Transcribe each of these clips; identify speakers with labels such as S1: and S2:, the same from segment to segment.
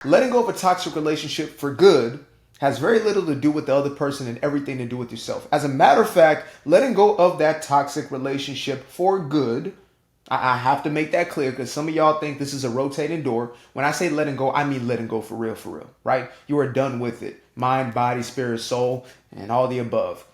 S1: Letting go of a toxic relationship for good has very little to do with the other person and everything to do with yourself. As a matter of fact, letting go of that toxic relationship for good, I have to make that clear because some of y'all think this is a rotating door. When I say letting go, I mean letting go for real, right? You are done with it. Mind, body, spirit, soul, and all the above.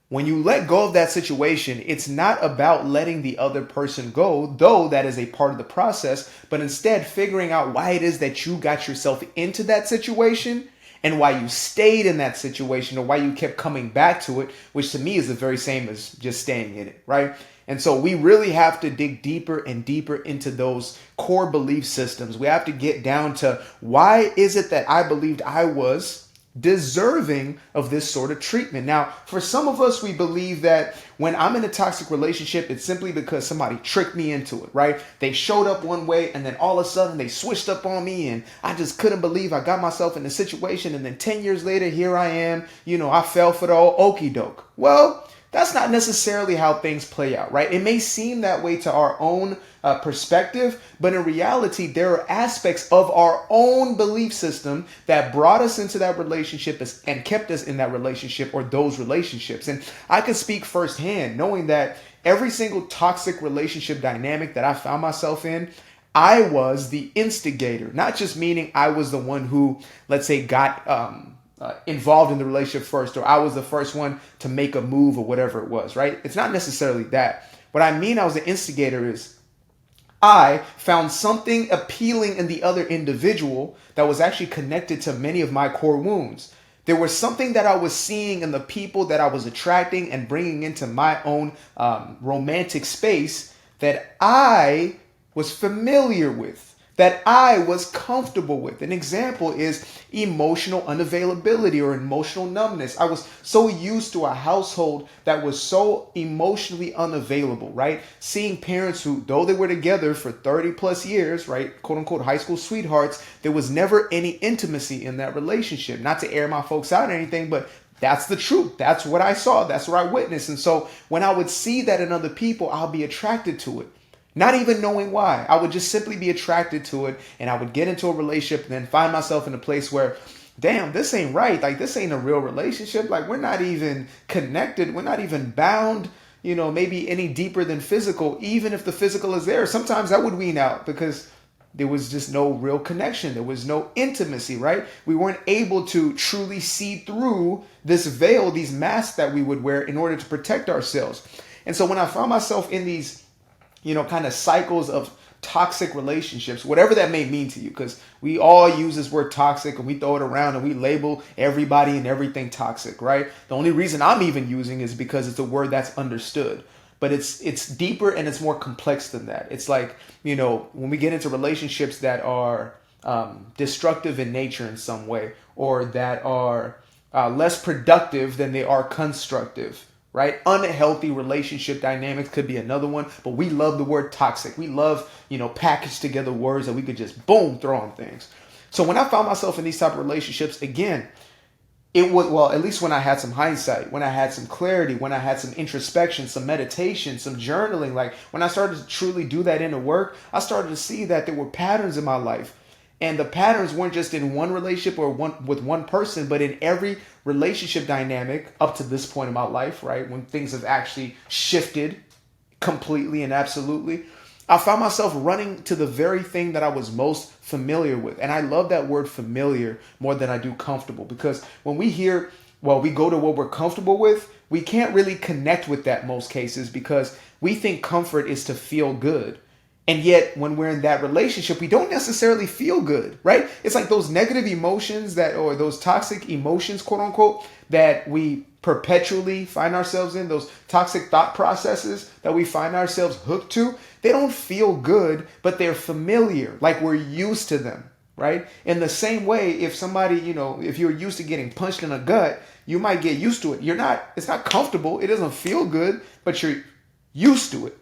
S1: When you let go of that situation, it's not about letting the other person go, though that is a part of the process, but instead figuring out why it is that you got yourself into that situation and why you stayed in that situation or why you kept coming back to it, which to me is the very same as just staying in it, right? And so we really have to dig deeper and deeper into those core belief systems. We have to get down to why is it that I believed I was deserving of this sort of treatment. Now, for some of us, we believe that when I'm in a toxic relationship, it's simply because somebody tricked me into it, right? They showed up one way and then all of a sudden they switched up on me and I just couldn't believe I got myself in a situation. And then 10 years later, here I am, I fell for the old okie doke. Well, that's not necessarily how things play out, right? It may seem that way to our own perspective, but in reality, there are aspects of our own belief system that brought us into that relationship and kept us in that relationship or those relationships. And I can speak firsthand, knowing that every single toxic relationship dynamic that I found myself in, I was the instigator, not just meaning I was the one who, let's say, got involved in the relationship first, or I was the first one to make a move or whatever it was, right? It's not necessarily that. What I mean I was the instigator is I found something appealing in the other individual that was actually connected to many of my core wounds. There was something that I was seeing in the people that I was attracting and bringing into my own romantic space that I was familiar with, that I was comfortable with. An example is emotional unavailability or emotional numbness. I was so used to a household that was so emotionally unavailable, right? Seeing parents who, though they were together for 30 plus years, right, quote unquote high school sweethearts, there was never any intimacy in that relationship. Not to air my folks out or anything, but that's the truth. That's what I saw. That's what I witnessed. And so when I would see that in other people, I'll be attracted to it. Not even knowing why. I would just simply be attracted to it and I would get into a relationship and then find myself in a place where, damn, this ain't right. Like, this ain't a real relationship. Like, we're not even connected. We're not even bound, maybe any deeper than physical, even if the physical is there. Sometimes that would wean out because there was just no real connection. There was no intimacy, right? We weren't able to truly see through this veil, these masks that we would wear in order to protect ourselves. And so when I found myself in these kind of cycles of toxic relationships, whatever that may mean to you, because we all use this word toxic and we throw it around and we label everybody and everything toxic, right? The only reason I'm even using is because it's a word that's understood. But it's deeper and it's more complex than that. It's like, when we get into relationships that are destructive in nature in some way, or that are less productive than they are constructive, right? Unhealthy relationship dynamics could be another one, but we love the word toxic. We love, packaged together words that we could just boom, throw on things. So when I found myself in these type of relationships, again, it was, well, at least when I had some hindsight, when I had some clarity, when I had some introspection, some meditation, some journaling, like when I started to truly do that inner work, I started to see that there were patterns in my life. And the patterns weren't just in one relationship or with one person, but in every relationship dynamic up to this point in my life, right? When things have actually shifted completely and absolutely, I found myself running to the very thing that I was most familiar with. And I love that word familiar more than I do comfortable, because when we hear, well, we go to what we're comfortable with, we can't really connect with that most cases because we think comfort is to feel good. And yet, when we're in that relationship, we don't necessarily feel good, right? It's like those negative emotions or those toxic emotions, quote unquote, that we perpetually find ourselves in, those toxic thought processes that we find ourselves hooked to. They don't feel good, but they're familiar, like we're used to them, right? In the same way, if somebody, if you're used to getting punched in the gut, you might get used to it. It's not comfortable. It doesn't feel good, but you're used to it.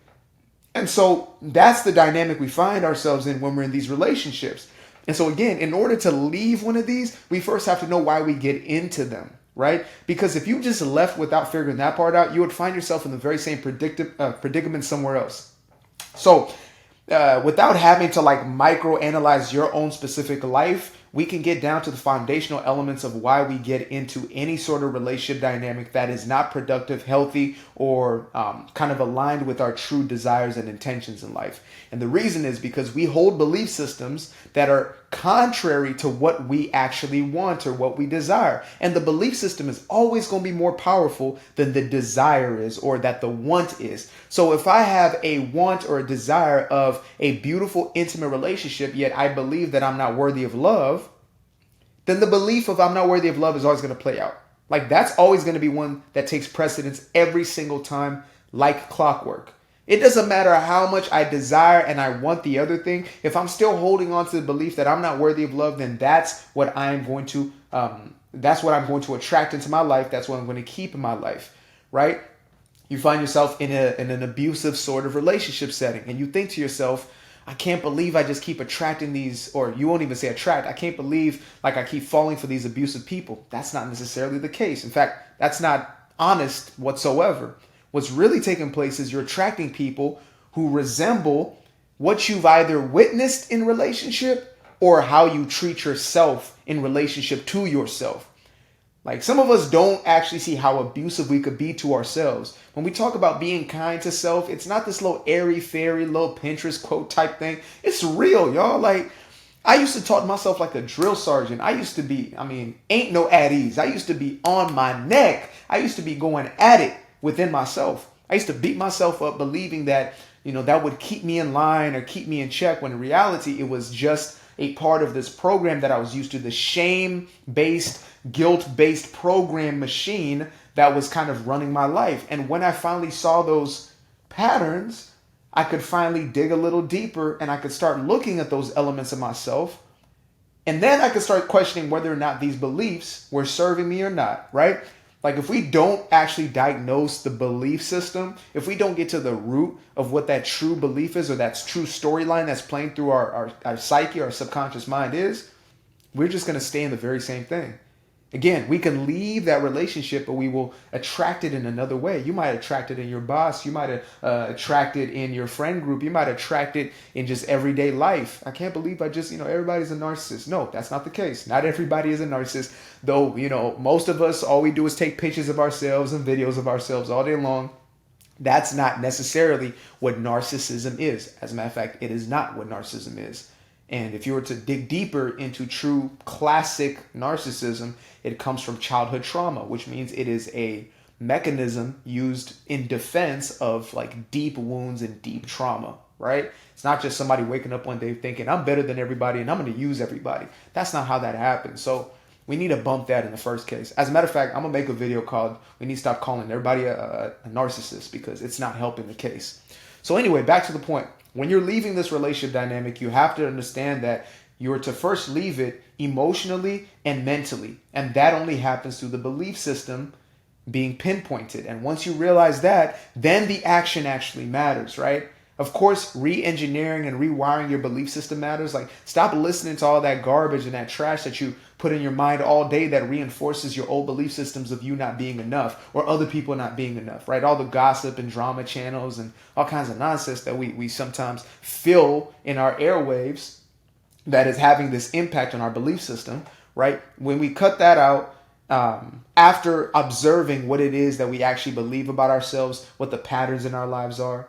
S1: And so that's the dynamic we find ourselves in when we're in these relationships. And so again, in order to leave one of these, we first have to know why we get into them, right? Because if you just left without figuring that part out, you would find yourself in the very same predicament somewhere else. So without having to like micro analyze your own specific life, we can get down to the foundational elements of why we get into any sort of relationship dynamic that is not productive, healthy, or kind of aligned with our true desires and intentions in life. And the reason is because we hold belief systems that are contrary to what we actually want or what we desire. And the belief system is always going to be more powerful than the desire is, or that the want is. So if I have a want or a desire of a beautiful, intimate relationship, yet I believe that I'm not worthy of love, then the belief of I'm not worthy of love is always going to play out. Like, that's always going to be one that takes precedence every single time, like clockwork. It doesn't matter how much I desire and I want the other thing. If I'm still holding on to the belief that I'm not worthy of love, then that's what I'm going to attract into my life. That's what I'm going to keep in my life, right? You find yourself in an abusive sort of relationship setting, and you think to yourself, I can't believe I just keep attracting these, or you won't even say attract. I can't believe like I keep falling for these abusive people. That's not necessarily the case. In fact, that's not honest whatsoever. What's really taking place is you're attracting people who resemble what you've either witnessed in relationship or how you treat yourself in relationship to yourself. Like, some of us don't actually see how abusive we could be to ourselves. When we talk about being kind to self, it's not this little airy-fairy little Pinterest quote type thing. It's real, y'all. Like, I used to talk to myself like a drill sergeant. I used to be, ain't no at ease. I used to be on my neck. I used to be going at it within myself. I used to beat myself up believing that, that would keep me in line or keep me in check, when in reality it was just a part of this program that I was used to, the shame-based, guilt-based program machine that was kind of running my life. And when I finally saw those patterns, I could finally dig a little deeper and I could start looking at those elements of myself. And then I could start questioning whether or not these beliefs were serving me or not, right? Like, if we don't actually diagnose the belief system, if we don't get to the root of what that true belief is, or that true storyline that's playing through our psyche, our subconscious mind is, we're just going to stay in the very same thing. Again, we can leave that relationship, but we will attract it in another way. You might attract it in your boss. You might attract it in your friend group. You might attract it in just everyday life. I can't believe everybody's a narcissist. No, that's not the case. Not everybody is a narcissist. Though, most of us, all we do is take pictures of ourselves and videos of ourselves all day long. That's not necessarily what narcissism is. As a matter of fact, it is not what narcissism is. And if you were to dig deeper into true classic narcissism, it comes from childhood trauma, which means it is a mechanism used in defense of like deep wounds and deep trauma, right? It's not just somebody waking up one day thinking, I'm better than everybody and I'm going to use everybody. That's not how that happens. So we need to bump that in the first case. As a matter of fact, I'm going to make a video called We Need to Stop Calling Everybody a Narcissist, because it's not helping the case. So anyway, back to the point. When you're leaving this relationship dynamic, you have to understand that you are to first leave it emotionally and mentally. And that only happens through the belief system being pinpointed. And once you realize that, then the action actually matters, right? Of course, re-engineering and rewiring your belief system matters. Like, stop listening to all that garbage and that trash that you put in your mind all day that reinforces your old belief systems of you not being enough or other people not being enough, right? All the gossip and drama channels and all kinds of nonsense that we sometimes fill in our airwaves that is having this impact on our belief system, right? When we cut that out, after observing what it is that we actually believe about ourselves, what the patterns in our lives are,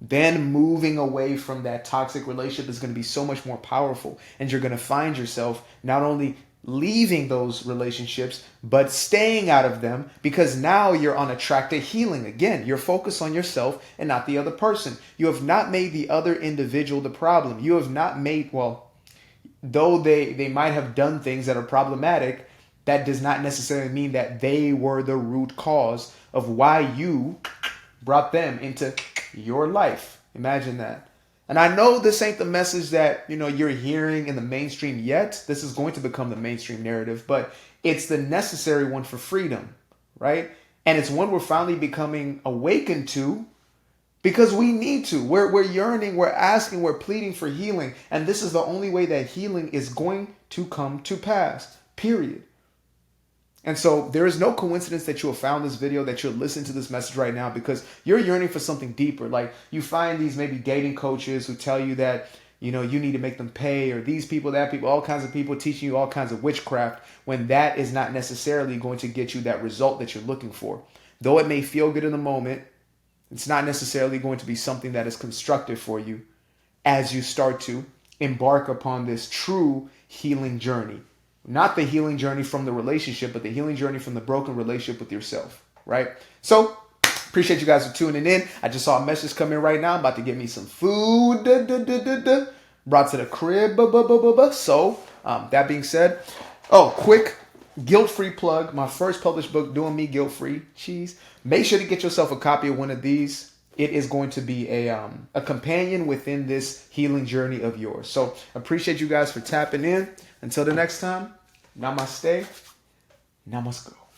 S1: then moving away from that toxic relationship is going to be so much more powerful. And you're going to find yourself not only leaving those relationships, but staying out of them, because now you're on a track to healing. Again, you're focused on yourself and not the other person. You have not made the other individual the problem. You have not made, though they might have done things that are problematic, that does not necessarily mean that they were the root cause of why you brought them into your life. Imagine that. And I know this ain't the message that, you're hearing in the mainstream yet. This is going to become the mainstream narrative, but it's the necessary one for freedom, right? And it's one we're finally becoming awakened to, because we need to. We're yearning, we're asking, we're pleading for healing. And this is the only way that healing is going to come to pass, period. And so there is no coincidence that you have found this video, that you're listening to this message right now, because you're yearning for something deeper. Like, you find these maybe dating coaches who tell you that, you need to make them pay, or these people, that people, all kinds of people teaching you all kinds of witchcraft, when that is not necessarily going to get you that result that you're looking for. Though it may feel good in the moment, it's not necessarily going to be something that is constructive for you as you start to embark upon this true healing journey. Not the healing journey from the relationship, but the healing journey from the broken relationship with yourself, right? So, appreciate you guys for tuning in. I just saw a message come in right now. I'm about to get me some food. Brought to the crib. So, that being said, quick guilt-free plug. My first published book, Doing Me Guilt-Free. Cheese. Make sure to get yourself a copy of one of these. It is going to be a companion within this healing journey of yours. So, appreciate you guys for tapping in. Until the next time, namaste, namaskar.